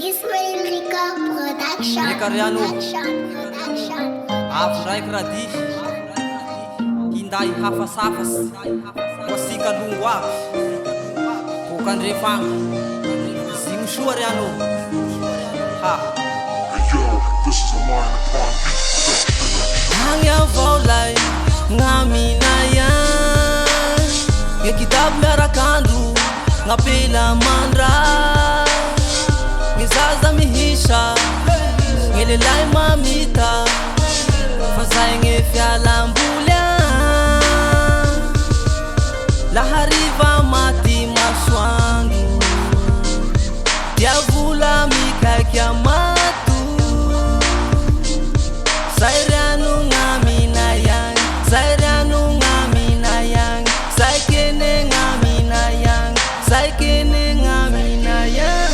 Ismail production. Eka Riano avy raiky Rad'y hinday hafasafatsy ho asika longo aby bokandrefagna zigny soa Riano ha This is a line upon beat. agny avao lay gn'amina yan gny kitaby miarak'andro gn'apela mandra gny zaza mihisa gny lelay mamita fa zay gny fialamboly lahariva maty masoandro dia vola mikaiky amato zay Riano gn'amina yang zay Riano gn'amina yang zay kene gn'amina yang zay kene gn'amina yang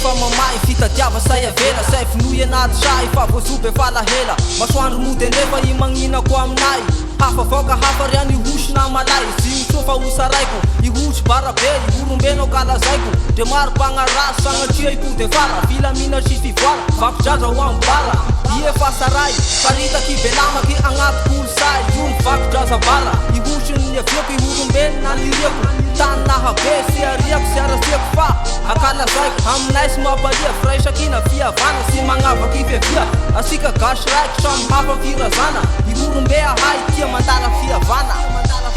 fa mamay fitadiava say avela say finoy anaty say fa voasoby fa lahela masoandro mody andrefa I magninako aminay hafa vaoka hafa Riano ihosina malay zigny so fa hosaraiko ihosy barabe ihorombeno kalazaiko de maro mpagnaraso sagnatria ipody fara filamina sy fivoara vakodraza ho amin'ny bara ie fa saray faritaky belamaky agnaty kolosay io ny vakodraza bara ihosiny aviako ihorombeno na liriako tany nahabe sy ariako sy arasiako fa akalazaiko aminay sy mampalia firaisakina fiavana sy magnavaky fiavia asika gasy raiky samy mampafirazana ihorombe ahay tia mandala fiavana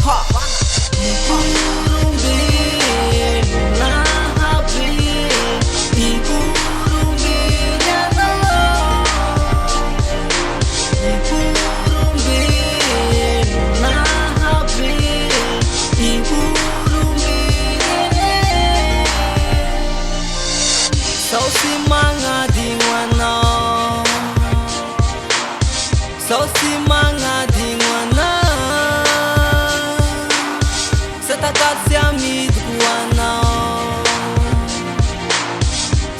ha Sao si mga dingwana Sao si mga dingwana Sa takat siya midkuwana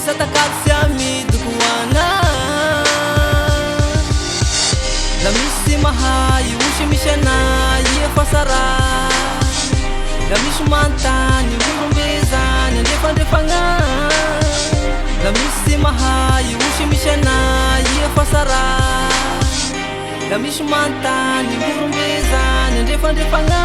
Sa takat siya midkuwana Lamisi mahay ushimishana Ye fasara Lamish mantani Wirumbezani Ndefandefanga Lamisi mahay ushimishana Ye fasara Lamish mantani Wirumbezani Ndefandefanga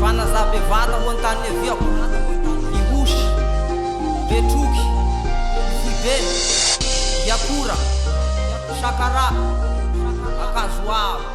Fanazabe vata ho antany aviako ihosy betroky fibe yakura sakara akazoavo